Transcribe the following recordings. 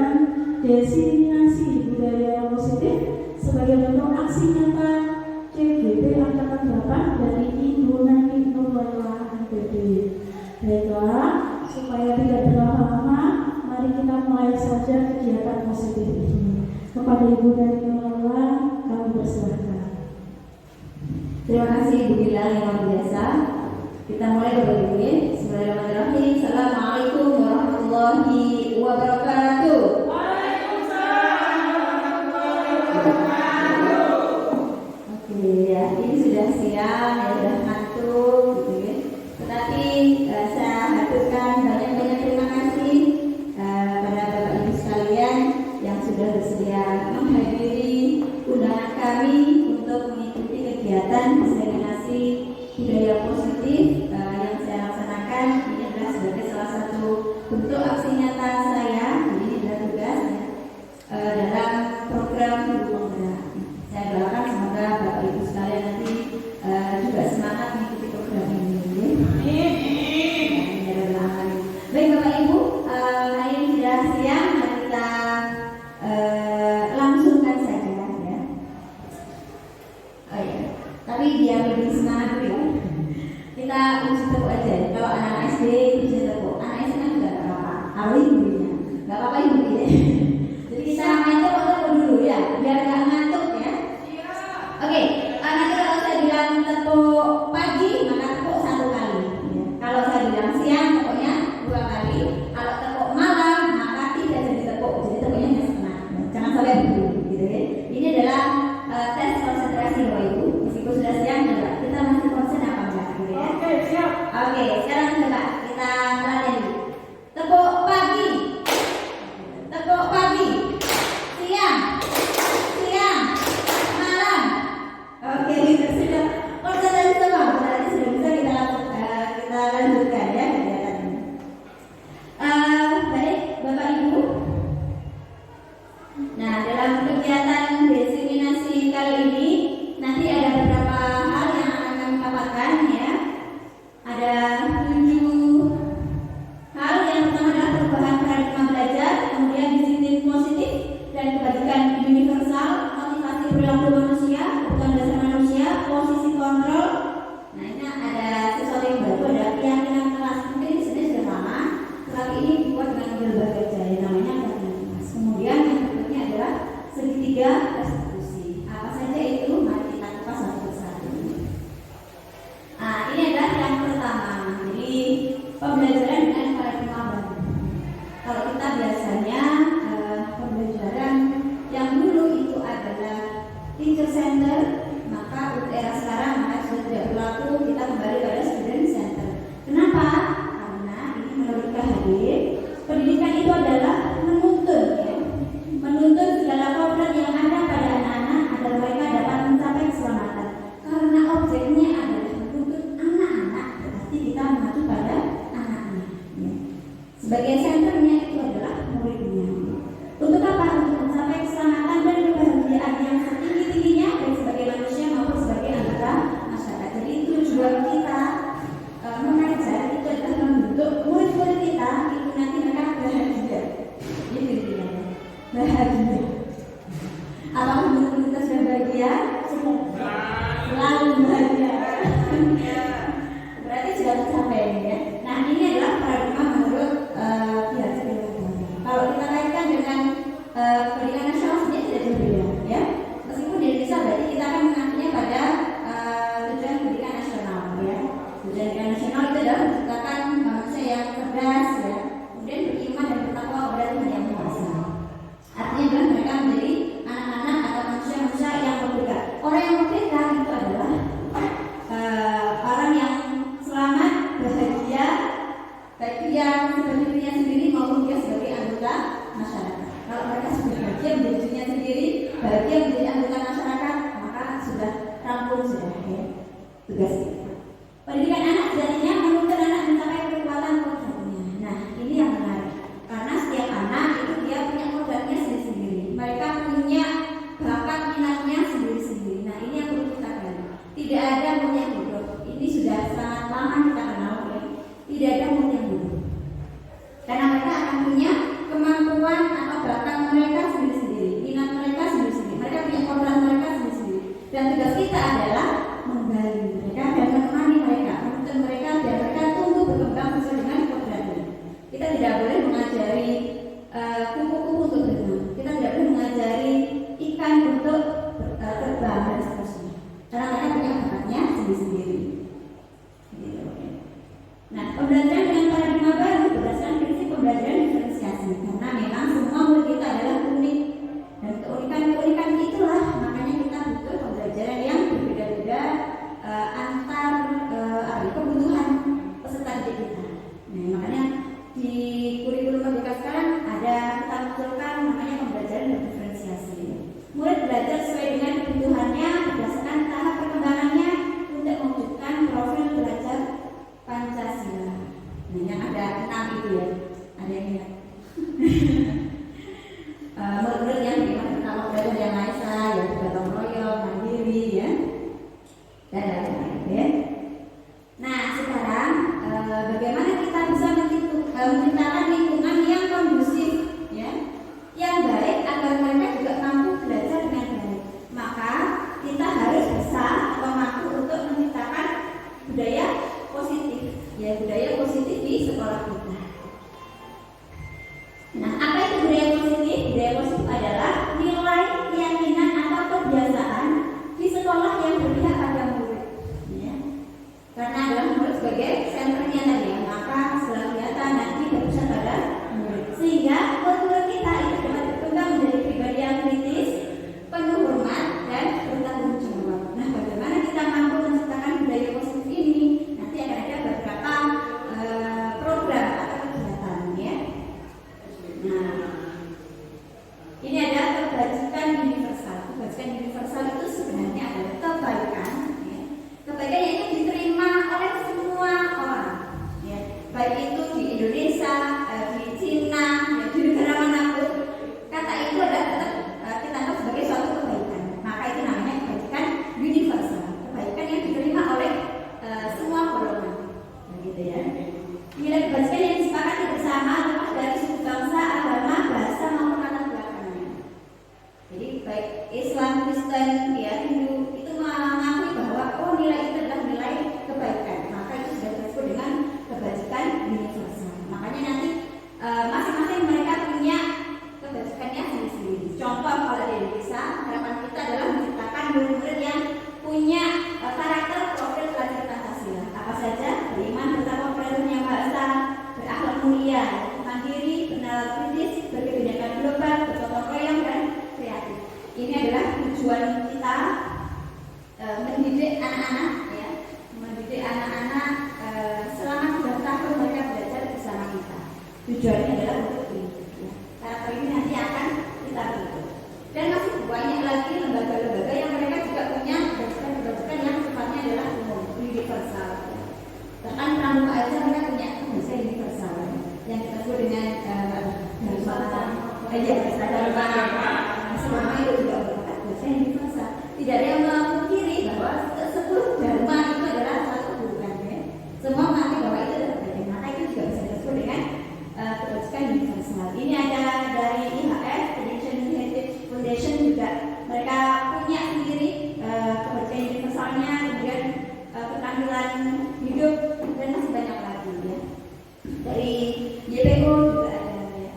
kegiatan diseminasi budaya positif sebagai bentuk aksi nyata CGP Angkatan 8 dari Ibu Nani Nurwala NPB. Baiklah, supaya tidak berlama-lama, mari kita mulai saja kegiatan positif ini. Kepada Ibu Nani Nurwala, kami persilahkan. Terima kasih Ibu Bila yang luar biasa. Kita mulai berbunyi. Bismillahirrahmanirrahim. Assalamualaikum warahmatullahi wabarakatuh. Waalaikumsalam warahmatullahi wabarakatuh. Oke, ya, ini sudah siang, ya sudah ngantuk, gitu ya. Tetapi saya haturkan banyak-banyak terima kasih pada Bapak Ibu sekalian yang sudah bersedia menghadiri undangan kami untuk mengikuti kegiatan diseminasi budaya positif yang saya laksanakan. Ini adalah sebagai salah satu bentuk aksi nyata saya. Jadi ini adalah tugas dalam program Guru Penggerak. Saya doakan semoga Bapak Ibu sekalian nanti juga semangat mengikuti program ini. Baik Bapak Ibu, hari ini sudah siang, mari kita langsungkan saja ya. Oh ya, tapi biar lebih semangat dulu ya. Kita uji tepuk aja. Kalau anak SD bisa tepuk, anak SD kan juga nggak apa-apa. Awalnya ibunya, nggak apa-apa ibu ya. Jadi kita main tepuk dulu ya, biar nggak ngantuk ya. Oke, nanti kalau saya bilang tepuk pagi, maka tepuk 1 kali. Ya. Kalau saya bilang siang, tepuknya 2 kali. Kalau tepuk malam, maka tidak jadi tepuk. Jadi tepuknya hanya setengah. Jangan sampai dulu, gitu ya. Ini adalah tes konsentrasi Bapak Ibu. Meskipun sudah siang, coba kita masih konsen apa enggak, gitu ya. Oke, siap. Oke, sekarang coba kita latihan dulu. Tepuk pagi, tepuk pagi, siang, malam. Oke, kita sudah konsentrasi semua. Berarti sudah bisa kita lanjutkan ya kegiatan ini. Baik, Bapak Ibu. Nah, dalam kegiatan diseminasi kali ini nanti ada beberapa hal yang akan kami paparkan ya. Ada 7 hal. Yang pertama adalah perubahan paradigma belajar, kemudian disiplin positif dan kebajikan universal, motivasi perilaku manusia, kebutuhan dasar manusia, posisi kontrol. Nah, ini ada sesuatu yang baru, ada keyakinan kelas. Mungkin ini sebenarnya sudah lama, tetapi ini dibuat dengan model berbeda, yang namanya keyakinan kelas. Kemudian yang berikutnya adalah segitiga restitusi. Apa saja itu? Mari kita kupas satu persatu. Nah, ini adalah yang pertama. Jadi pembelajaran dengan paradigma baru. Kalau kita biasanya pembelajaran yang dulu itu adalah teacher center, maka untuk era sekarang maka sudah tidak berlaku, kita kembali pada student center. Kenapa? Karena ini menurut KHD, pendidikan itu adalah menuntun ya. Menuntun segala program yang ada pada anak-anak agar mereka dapat mencapai keselamatan. Karena objeknya adalah menuntun anak-anak, berarti kita mengacu pada anaknya ya. Sebagai senternya itu adalah muridnya. Untuk apa? Untuk mencapai keselamatan dan kebahagiaan yang setinggi-tingginya baik sebagai manusia maupun sebagai anggota masyarakat. Jadi tujuan kita mengajar itu adalah membentuk murid-murid kita itu nanti mereka bahagia. Ini intinya bahagia. Apakah murid-murid kita sudah bahagia? Selalu bahagia. Berarti sudah tercapai ya. Nah, ini adalah paradigma menurut pihak pendidikan. Kalau kita kaitkan dengan pendidikan nasional sendiri tidak berbeda ya. Meskipun di Indonesia berarti kita akan mengacunya pada tujuan pendidikan nasional ya. Tujuan pendidikan nasional itu adalah menciptakan manusia yang cerdas ya, kemudian beriman dan bertakwa kepada Tuhan Yang Maha Esa. Artinya adalah mereka menjadi anak-anak atau manusia-manusia yang merdeka. Orang yang merdeka itu adalah orang yang selamat, bahagia, baik dia sebagai dirinya sendiri maupun dia sebagai anggota masyarakat. Kalau mereka sudah bahagia menjadi dirinya sendiri, bahagia menjadi anggota masyarakat, maka sudah rampung sudah ya tugas kita. Pendidikan anak sejatinya menuntun anak mencapai kekuatan kodratnya. Nah, ini yang menarik karena setiap anak itu dia punya kodratnya sendiri-sendiri. Mereka punya bakat minatnya sendiri-sendiri. Nah, ini yang perlu kita gali. Tidak ada murid yang bodoh. Ini sudah sangat lama kita kenal ya. Tidak ada murid yang bodoh. Karena mereka akan punya kemampuan atau bakat aja sadar banget. Selama itu juga berkat dosa yang universal. Tidak ada yang memungkiri bahwa 10 dharma itu adalah satu keburukan ya. Semua mengakui bahwa itu adalah kebaikan. Maka itu juga bisa disebut dengan kebajikan universal. Ini ada dari IHF, Education Heritage Foundation juga. Mereka punya sendiri kebajikan universalnya, kemudian keterampilan hidup dan masih banyak lagi ya. Dari YPO juga ada ya.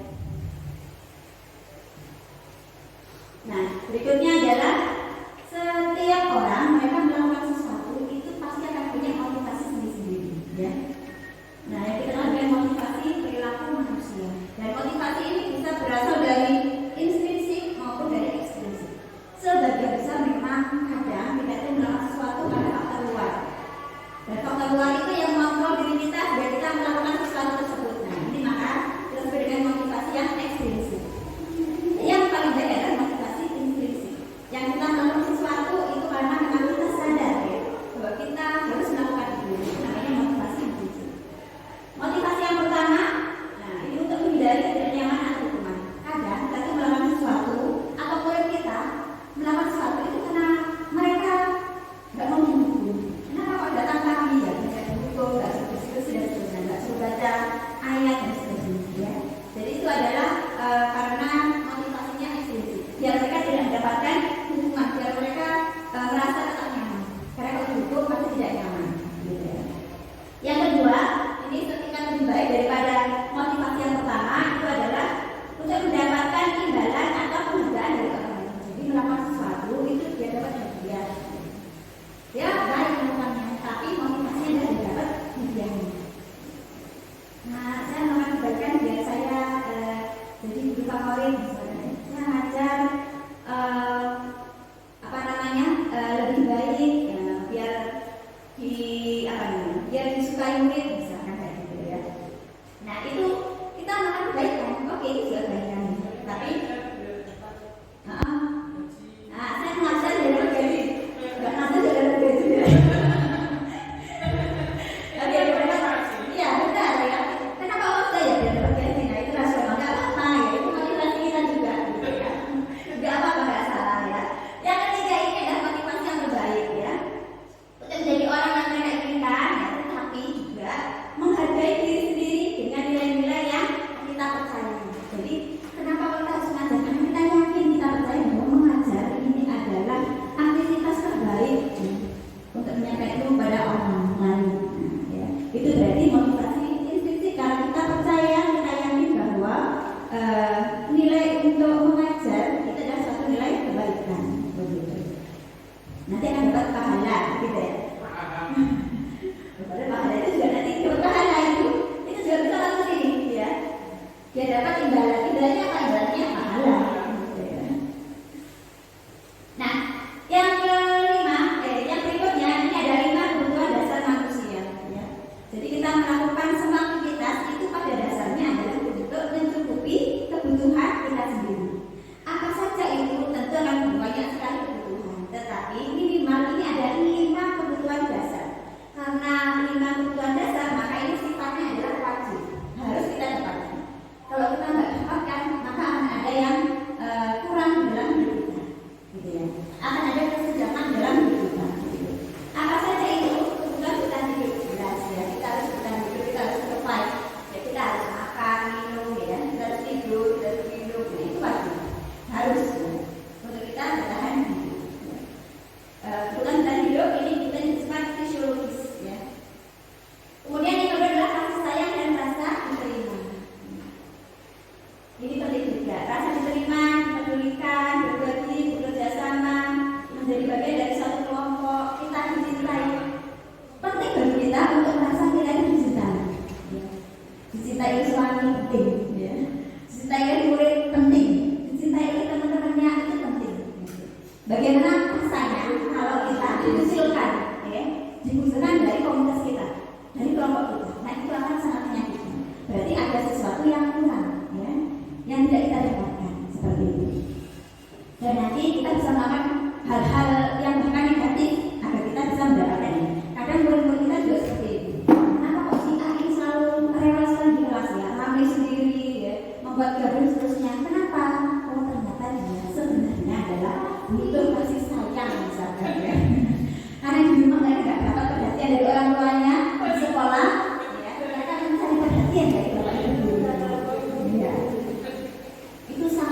Nah, berikutnya adalah setiap orang mereka melakukan sesuatu itu pasti akan punya motivasi sendiri-sendiri ya. Nah, yang kita kenal dengan motivasi perilaku manusia. Dan motivasi ini bisa berasal dari intrinsik maupun dari ekstrinsik. Sebagian besar memang kadang kita itu melakukan sesuatu karena faktor luar. Dan faktor luar itu yang mengontrol diri kita biar kita melakukan sesuatu tersebut. Nah, ini maka kita sebut dengan motivasi yang ekstrinsik. Yang paling baik adalah motivasi intrinsik. Yang kita melakukan sesuatu itu karena memang kita sadar ya bahwa kita harus melakukan itu. Namanya motivasi intrinsik. Motivasi yang pertama, nah ini untuk menghindari ketidaknyamanan atau hukuman. Kadang kita itu melakukan sesuatu atau murid kita melakukan sesuatu itu karena mereka nggak mau dihukum. Kenapa kok datang pagi ya? Tidak dihukum, nggak suruh diskusi dan seterusnya, nggak suruh baca ayat dan seterusnya. Ya. Jadi itu adalah karena motivasinya ekstrinsik. Biar mereka tidak mendapatkan hukuman, biar mereka merasa tetap nyaman. Karena kalau dihukum pasti tidak nyaman. Gitu ya. Yang kedua, ini setingkat lebih baik daripada motivasi yang pertama itu adalah untuk mendapatkan imbalan atau penghargaan dari orang lain. Jadi melakukan sesuatu itu dia dapat hadiah. Ya baik melakukannya, tapi motivasinya adalah dapat hadiahnya. Nah, saya melakukan kebaikan biar saya jadi guru favorit misalnya. Saya ngajar lebih baik biar biar disukai murid misalkan kayak gitu ya. Nah itu kita melakukan kebaikan, oke itu juga kebaikan. Tapi saya mengajar dari gaji, nggak ngajar dari gaji ya. Oke, iya benar ya. Kenapa harus saya dari gaji? Nah itu rasional, nggak apa-apa ya. Itu motivasi kita juga, gitu ya. Nggak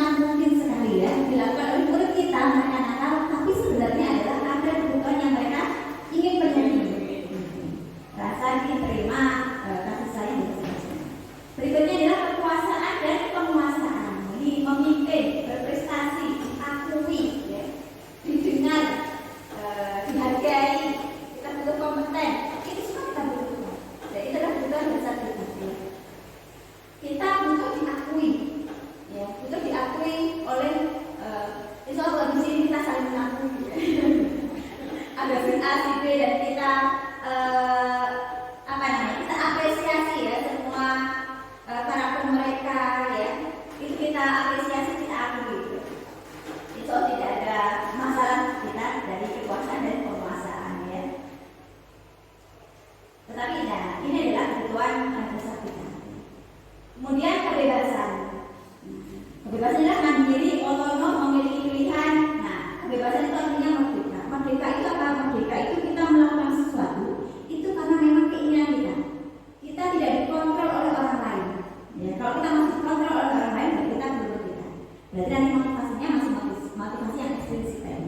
sangat mungkin sekali ya dilakukan oleh murid kita, mereka nakal, tapi sebenarnya adalah ada kebutuhan yang mereka ingin penuhi. Rasa diterima, kasih sayang dan sebagainya. Berikutnya adalah kekuasaan dan penguasaan. Ini memimpin, berprestasi, diakui, ya, didengar, dihargai, kita butuh kompeten. Itu semua kita butuhkan. Jadi itu adalah kebutuhan besar kita. Kita butuh diakui, ya, butuh diakui oleh insya Allah di sini kita saling mengakui, ya. Ada si A, si B dan kita kita apresiasi ya semua para mereka ya, itu kita apresiasi, kita akui. Itu tidak ada masalah kita dari kekuasaan dan penguasaan ya. Tetapi nah, ini adalah kebutuhan besar kita. Kemudian kebebasan. Kebebasan adalah mandiri, otonom, memiliki pilihan. Nah, kebebasan itu artinya merdeka. Merdeka itu apa? Merdeka itu kita melakukan sesuatu itu karena memang keinginan kita. Kita tidak dikontrol oleh orang lain. Ya, kalau kita masih dikontrol oleh orang lain, berarti kita belum kita. Berarti nanti motivasinya masih motivasi yang ekstrinsi tadi.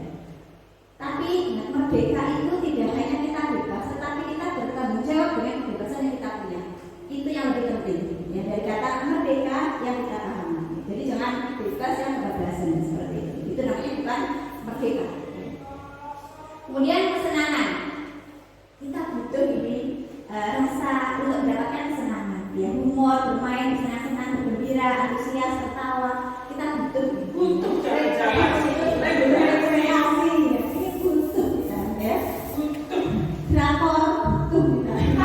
Tapi merdeka itu tidak hanya kita bebas, tetapi kita bertanggung jawab dengan kebebasan yang kita punya. Itu yang lebih penting. Ya, dari kata merdeka yang kita pahami. Jadi jangan bebas yang kebablasan seperti itu. Itu namanya bukan merdeka. Kemudian kesenangan. Kita butuh ini rasa untuk mendapatkan kesenangan. Ya, humor, bermain, senang-senang, bergembira, antusias, tertawa. Kita butuh jalan-jalan. rekreasi. Ini butuh kita, ya. Drakor butuh kita.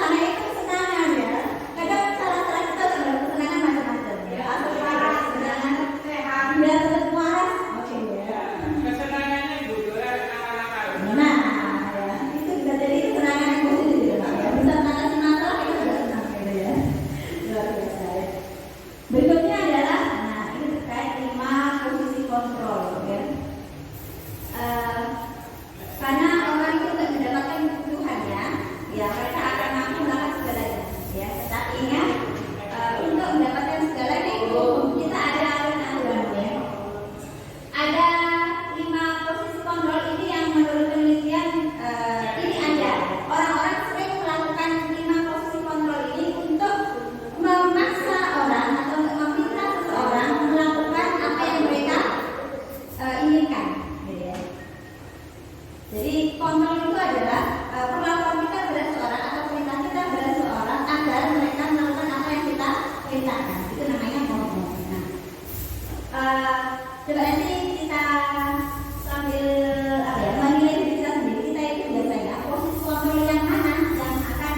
Karena itu kesenangan ya. Kadang salah-salah kita adalah kesenangan macam-macam ya. Atau kesenangan sehat, biar tetap waras. Oke ya. Kesenangannya guguran akal-akal. Nah, ya, itu bisa jadi kesenangan yang positif ya, Pak. Ya, bisa mengatasi masalah itu sudah senang gitu ya. Luar biasa ya. Berikutnya adalah, nah ini terkait 5 posisi kontrol ya. Karena orang itu untuk mendapatkan kebutuhannya, ya mereka akan mampu melakukan segalanya. Ya, tetapi ingat untuk mendapatkan segalanya itu kita ada aturan-aturannya. Ada 5 posisi kontrol ini yang menurut penelitian ini ada orang-orang sering melakukan 5 posisi kontrol ini untuk memaksa orang atau untuk meminta seseorang melakukan apa yang mereka inginkan. Gitu ya. Jadi kontrol itu adalah perlakuan kita pada seseorang atau perintah kita pada seseorang agar mereka melakukan apa yang kita perintahkan. Itu namanya kontrol. Nah, coba nanti kita sambil menilai diri kita sendiri. Kita itu biasanya posisi kontrol yang mana yang akan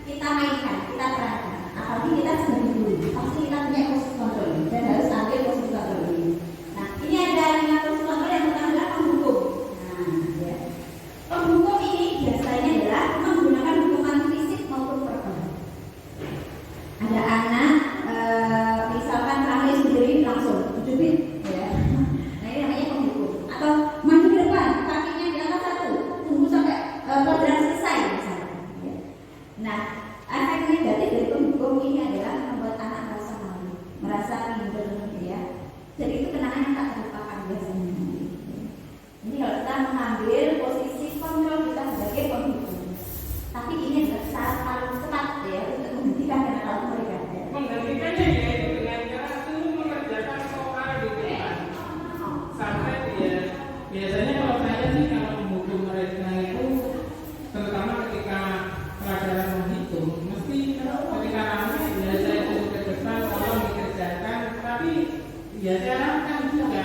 kita mainkan, kita perankan. Apalagi kita sebagai guru, pasti kita punya posisi kontrol ini dan harus ambil posisi kontrol ini. Nah, ini ada 5 posisi kontrol. Yang pertama adalah penghukum. Nah, ya. Penghukum ini biasanya adalah menggunakan hukuman fisik maupun verbal. Ada anak, misalkan kami sendiri langsung cubit, ya. Nah ini namanya penghukum. Atau maju ke depan, kakinya diangkat satu, tunggu sampai pelajaran selesai, misalnya. Ya. Nah, efek negatif dari penghukum ini adalah membuat anak merasa malu, merasa minder, ya. Jadi itu kenangan yang tak terlupakan biasanya. Ini kalau kita mengambil posisi kontrol kita sebagai penghukum. Tapi ini adalah cara paling tepat ya untuk menghentikan kenakalan mereka. Ya. Menghentikannya yaitu dengan cara suruh mengerjakan soal di depan. Sampai dia biasanya kalau saya sih kalau menghukum mereka itu terutama ketika pelajaran menghitung mesti ketika ramai ya saya suruh ke depan tolong dikerjakan, tapi ya saya harapkan juga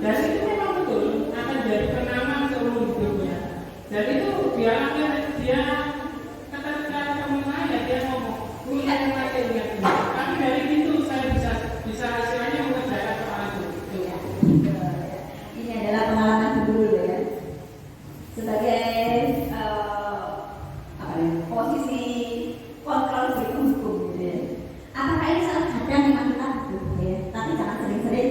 dan itu memang betul akan jadi kenangan seumur hidupnya. Dan itu dia ketika ketemu saya dia ngomong ingat ingat. Tapi dari itu saya bisa istilahnya mengerjakan soal itu. Ini adalah pengalaman dulu ya. Sebagai posisi kontrol dari penghukum gitu ya. Apakah ini salah kadang memang kita butuh ya, tapi jangan sering-sering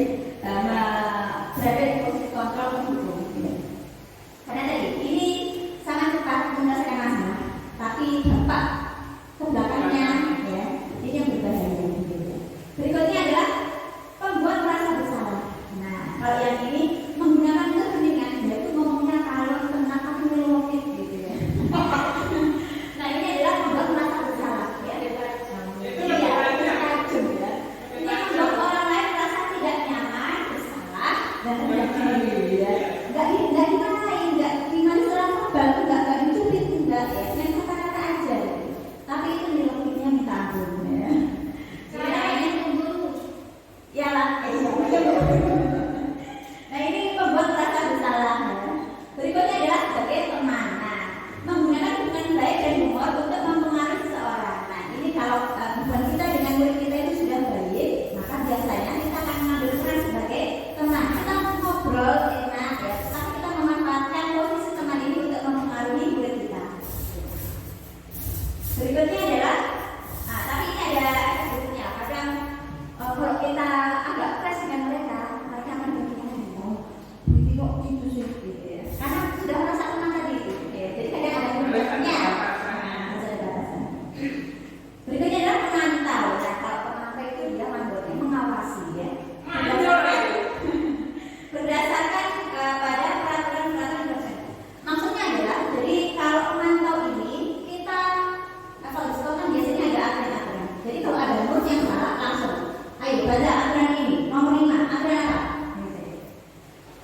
baca aturan ini. Nomor 5, aturan apa?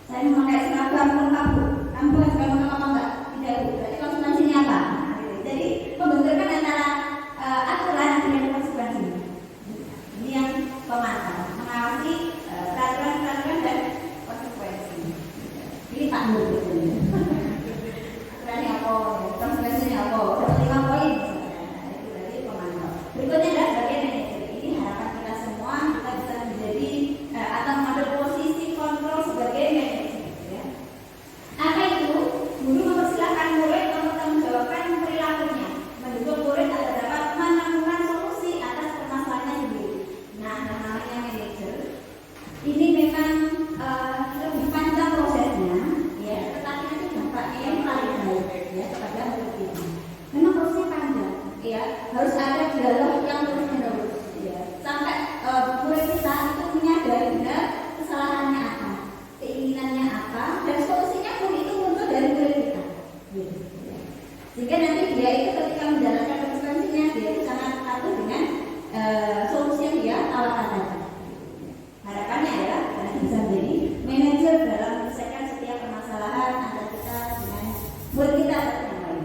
Saya memakai seragam lengkap Bu. Kamu pakai seragam lengkap apa enggak? Tidak Bu. Berarti konsekuensinya apa? Jadi membenturkan antara aturan dengan konsekuensinya. Ini yang pemantau, mengawasi peraturan-peraturan dan konsekuensi. Ini Pak Nur. Aturannya apa? Konsekuensinya apa? 5 poin. Itu berarti pemantau. Berikutnya adalah bagian manajer. Ini harapan kita semua kita bisa menjadi atau mengambil posisi kontrol sebagai manajer. Ya. Apa itu? Guru mempersilahkan murid mempertanggungjawabkan perilakunya, mendukung murid agar dapat menemukan solusi atas permasalahannya sendiri. Nah, namanya manajer ini memang lebih panjang prosesnya, ya, tetapi nanti dampaknya yang paling baik ya kepada murid ini. Memang prosesnya panjang, ya, harus ada dialog yang terus menerus, ya, sampai murid kita itu menyadari benar kesalahannya apa, keinginannya apa, dan solusinya pun itu muncul dari murid kita. Gitu, ya. Sehingga nanti dia itu ketika menjalankan konsekuensinya dia itu sangat patuh dengan solusi yang dia tawarkan tadi. Harapannya adalah nanti bisa menjadi manajer dalam menyelesaikan setiap permasalahan antara kita dengan murid kita atau yang lain.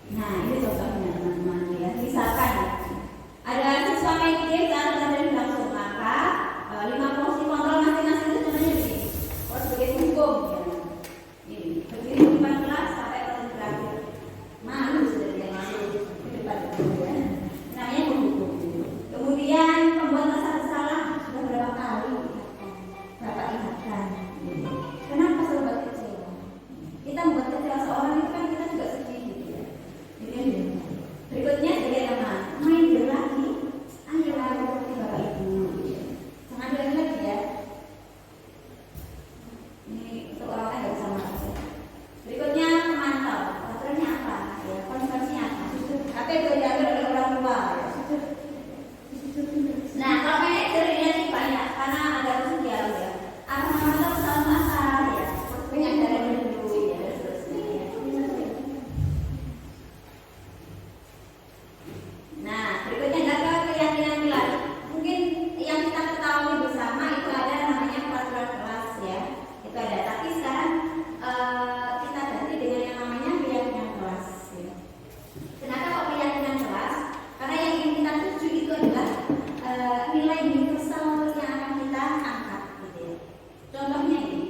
Nah, ini contohnya teman-teman ya. Misalkan ada siswa meeting saat terjadi langsung, maka 5 fungsi kontrol masing-masing itu contohnya begini. Oh, sebagai hukum ya. Ini berdiri di depan kelas sampai pertemuan terakhir. Malu sudah dia malu di depan ya. Namanya menghukum. Kemudian membuat rasa bersalah sudah berapa kali Bapak ingatkan. Kenapa selalu buat kecewa? Kita membuat kecewa seorang itu kan kita juga sedih gitu ya. Ini. Berikutnya sebagai nama main bola lagi. Ayo seperti Bapak Ibu. Jangan bilang lagi ya. Ini untuk orang yang nggak bisa masuk. Berikutnya pemantau. Aturannya apa? Ya, konsekuensinya apa? Apa yang diambil oleh orang tua? Ya, nah, kalau manajer ini banyak karena ada usul dialog ya. Akan memantau kesalahan masal ya. Banyak dari dulu ya dan seterusnya. Nah, berikutnya adalah keyakinan kelas. Mungkin yang kita ketahui bersama itu ada namanya peraturan kelas ya. Itu ada. Tapi sekarang kita ganti dengan yang namanya keyakinan kelas. Ya. Kenapa kok keyakinan kelas? Karena yang ingin kita tuju itu adalah nilai universal yang akan kita angkat. Gitu ya. Contohnya ini.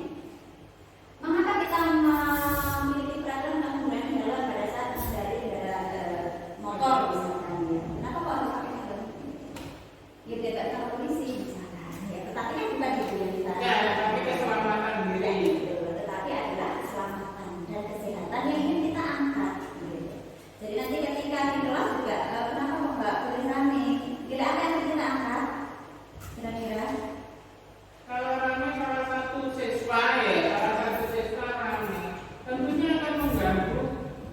Mengapa kita memiliki peraturan tentang penggunaan helm pada saat mengendarai kendaraan motor misalkan ya? Kenapa kok harus pakai helm? Ya tidak tahu polisi misalkan ya, tetapi kan bukan itu yang kita tapi keselamatan diri. Gitu. Tetapi adalah keselamatan dan kesehatan yang ingin kita angkat gitu. Jadi nanti ketika di kelas juga kenapa kok nggak boleh rame? Tidak apa yang kita angkat kira-kira? Kalau ramai salah satu siswa ramai, tentunya akan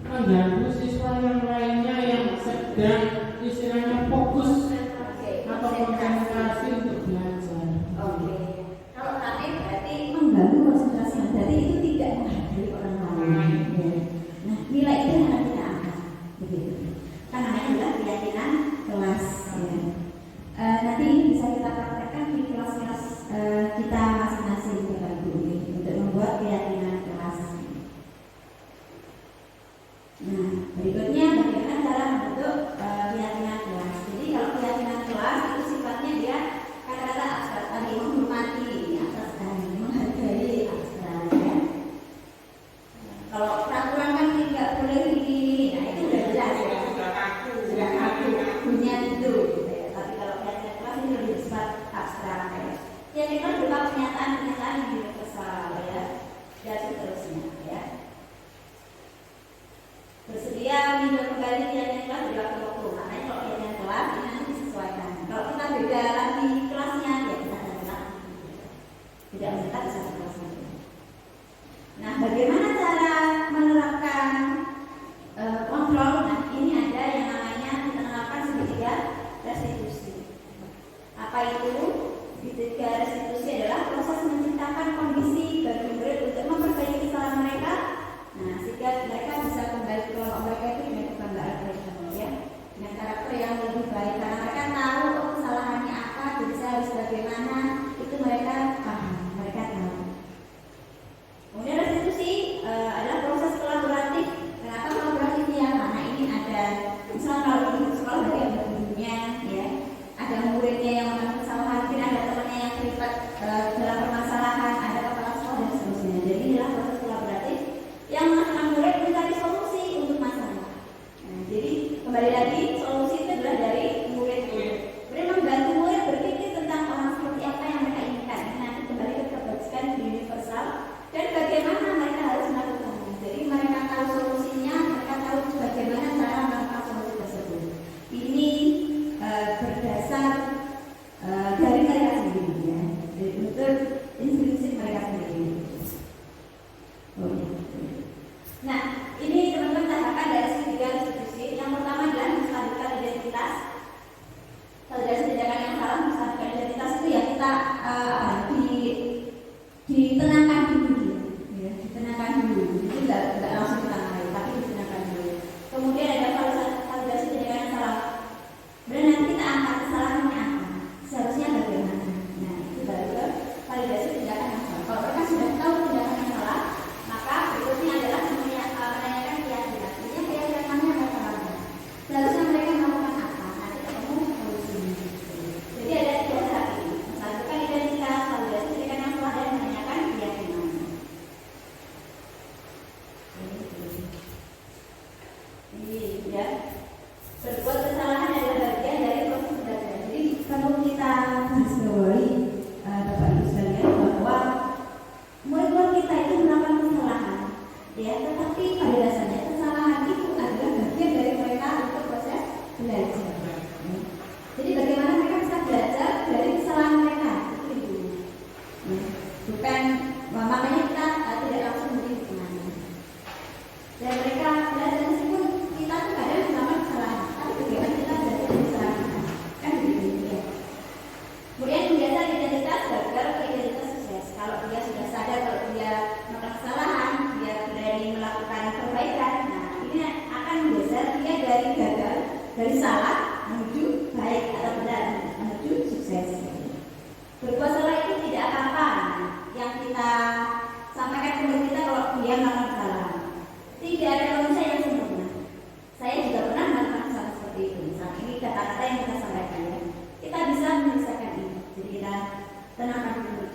mengganggu siswa yang lainnya yang sedang istilahnya fokus atau konsentrasi untuk belajar. Oke. Kalau rame berarti mengganggu konsentrasi, berarti itu tidak menghargai orang lain. Ya. Nah, nilai itu yang akan kita angkat, begitu. Kan namanya adalah keyakinan kelas. Ya. Nanti ini bisa kita praktekkan di kelas-kelas kita masing-masing Bapak Ibu untuk membuat keyakinan kelas. Nah, berikutnya bagaimana cara membentuk keyakinan kelas. Jadi kalau keyakinan kelas itu sifatnya dia kata-kata abstrak tadi, menghormati atas dan menghargai abstrak ya. Kalau peraturan kan tidak boleh ini, nah itu sudah jelas ya. Sudah kakunya itu. Tapi kalau keyakinan kelas ini lebih bersifat abstrak ya. Keyakinan kelas berupa pernyataan-pernyataan yang universal ya, dan seterusnya ya. Bersedia meninjau kembali keyakinan kelas dari waktu-waktu. Makanya kalau keyakinan kelas ini nanti disesuaikan. Kalau kita beda lagi kelasnya, ya kita ganti lagi. Tidak menetap di satu kelas lagi. Nah, bagaimana cara menerapkan kontrol? Nah, ini ada yang namanya menerapkan segitiga restitusi. Apa itu? Segitiga restitusi adalah proses menciptakan kondisi bagi murid untuk memperbaiki kesalahan mereka. Nah, sehingga mereka bisa kembali ke kelompok mereka itu dengan kebanggaan mereka. diserahkan. Kan begitu ya. Kemudian kebiasaan identitas gagal ke identitas sukses. Kalau dia sudah sadar kalau dia melakukan kesalahan, dia berani melakukan perbaikan. Nah, ini akan menggeser dia dari gagal, dari salah menuju baik atau benar, menuju sukses. Berbuat salah itu tidak apa-apa. Yang kita sampaikan kepada kita kalau dia melakukan kesalahan. Tidak ada manusia yang sempurna. Saya juga pernah melakukan kesalahan seperti itu. Nah, ini kata-kata yang kita sampaikan ya. Kita bisa menyelesaikan ini. Jadi kita tenangkan dulu.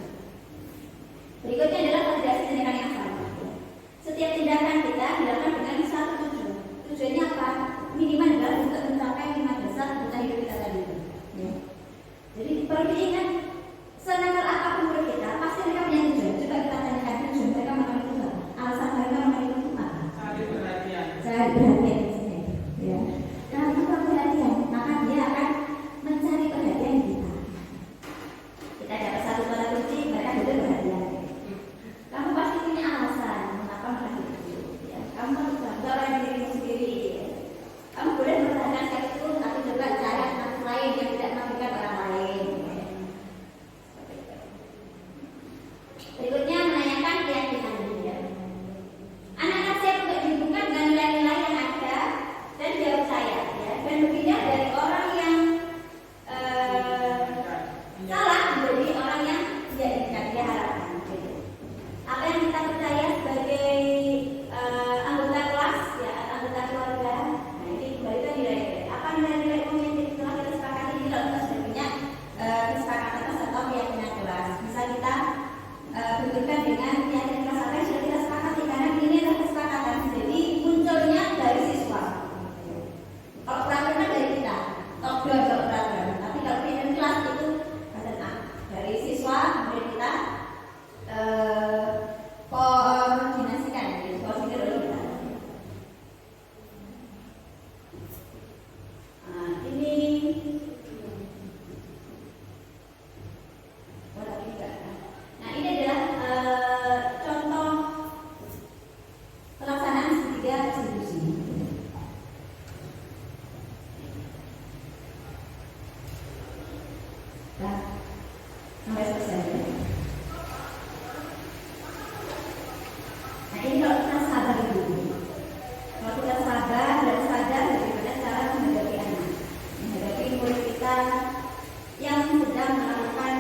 Berikutnya adalah validasi tindakan yang sama. Setiap tindakan kita dilakukan dengan satu tujuan. Tujuannya apa? Minimal adalah untuk mencapai 5 dasar kebutuhan hidup kita tadi. Ya. Jadi perlu diingat, senakal apapun murid kita, pasti mereka punya tujuan. Coba kita tanyakan tujuan mereka melakukan itu apa? Alasan mereka melakukan itu apa? Cari perhatian. Cari perhatian di sini. Ya. Kalau kita perhatian, maka dia akan mencari perhatian kita. Kita dapat satu kata kunci, mereka juga perhatian. Kamu pasti punya alasan mengapa melakukan itu. Ya. Kamu harus bangga pada dirimu sendiri. Ya. Kamu boleh mempertahankan sekali itu, tapi coba cari alternatif lain yang tidak merugikan orang lain. Ya. Berikutnya menanyakan keyakinan dia. Anak-anak siap untuk dihubungkan dengan nilai-nilai yang ada dan dia percaya. Ya. Dan berpindah dari orang yang salah menjadi orang yang dia harapkan. Gitu. Apa yang kita percaya sebagai anggota kelas, ya anggota keluarga. Nah ini kembali ke nilai-nilai. Apa nilai-nilai umum yang telah kita sepakati ini kalau kita sudah punya kesepakatan kelas atau keyakinan kelas. Bisa kita benturkan dengan keyakinan kelas apa yang sudah kita sepakati karena ini adalah kesepakatan. Jadi munculnya dari siswa. Kalau peraturan dari kita, top down kalau peraturan. Tapi kalau keyakinan kelas itu dari siswa kemudian kita koordinasikan, jadi koordinasi oleh kita. Nah, ini nah ini adalah contoh pelaksanaan segitiga distribusi. Nah, sampai selesai. Nah ini kalau kita sabar dulu. Kalau kita sabar dan sadar bagaimana cara menghadapi anak, menghadapi murid kita yang sedang melakukan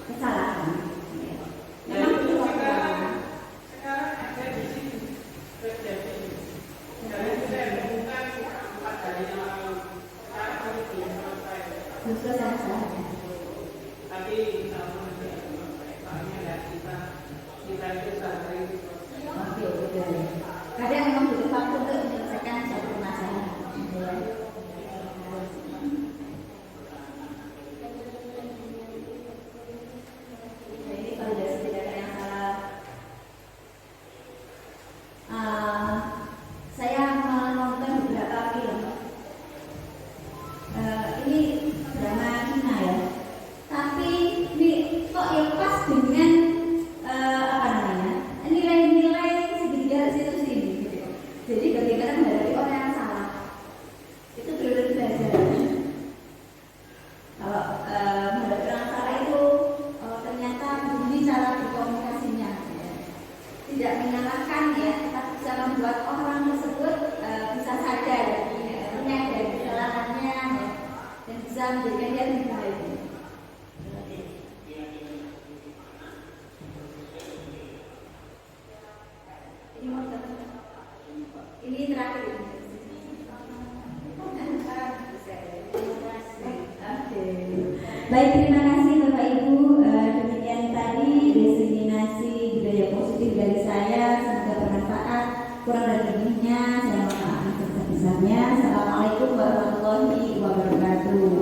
kesalahan. Memang itu waktu. Sekarang ada di sini terjadi. Dari saya menemukan 4 hari yang lalu. Sekarang kami belum selesai. Justru saya salah. Tapi insya Allah nanti akan selesai. Soalnya ya kita itu sehari Oke, betul. Kadang memang butuh waktu untuk menyelesaikan satu masalah. Jadi validasi tindakan yang salah. Saya menonton beberapa film. Ini drama Cina ya. Tapi ini kok ya pas dengan nilai-nilai segitiga situ sini. Jadi bagaimana menghadapi orang yang salah itu perlu belajar. Kalau menghadapi orang salah itu ternyata begini cara berkomunikasinya. Tidak menyalahkan ya, tetapi bisa membuat orang tersebut bisa sadar dari kesalahannya ya, dan bisa menjadikan dia lebih baik. Ini terakhir. Baik, terima kasih Bapak Ibu. Demikian tadi diseminasi budaya positif dari saya. Semoga bermanfaat. Kurang dan lebihnya saya mohon maaf sebesar-besarnya. Assalamualaikum warahmatullahi wabarakatuh.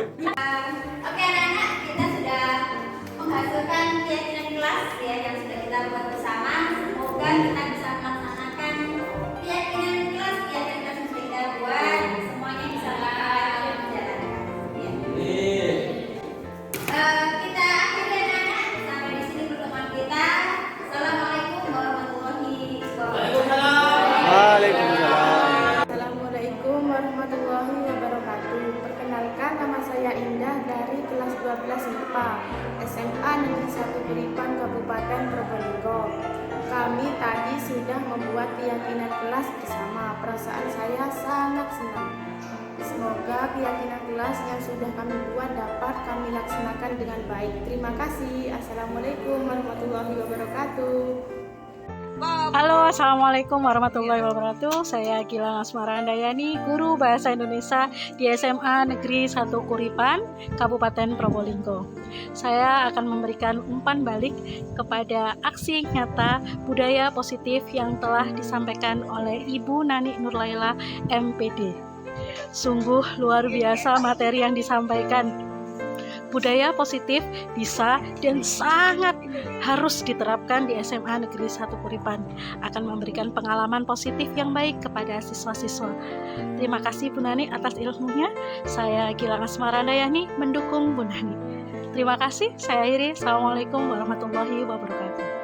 Oke anak-anak, kita sudah menghasilkan keyakinan kelas ya yang sudah kita buat bersama. Semoga kita bisa melaksanakan keyakinan kelas yang sudah kita buat. Semuanya bisa menjalankan. Ya. Kita akhiri anak-anak sampai di sini pertemuan kita. Assalamualaikum warahmatullahi wabarakatuh. Waalaikumsalam. Assalamualaikum warahmatullahi wabarakatuh. Perkenalkan, nama saya Indah dari kelas 12 IPA SMA Negeri 1 Kuripan Kabupaten Probolinggo. Kami tadi sudah membuat keyakinan kelas bersama. Perasaan saya sangat senang. Semoga keyakinan kelas yang sudah kami buat dapat kami laksanakan dengan baik. Terima kasih. Assalamualaikum warahmatullahi wabarakatuh. Halo, Assalamualaikum warahmatullahi wabarakatuh. Saya Gilang Asmara Andayani, guru Bahasa Indonesia di SMA Negeri 1 Kuripan, Kabupaten Probolinggo. Saya akan memberikan umpan balik kepada aksi nyata budaya positif yang telah disampaikan oleh Ibu Nani Nurlaila, MPD. Sungguh luar biasa materi yang disampaikan. Budaya positif bisa dan sangat harus diterapkan di SMA Negeri 1 Kuripan, akan memberikan pengalaman positif yang baik kepada siswa-siswa. Terima kasih Bu Nani atas ilmunya. Saya Gilang Asmara Andayani mendukung Bu Nani. Terima kasih. Saya akhiri. Assalamualaikum warahmatullahi wabarakatuh.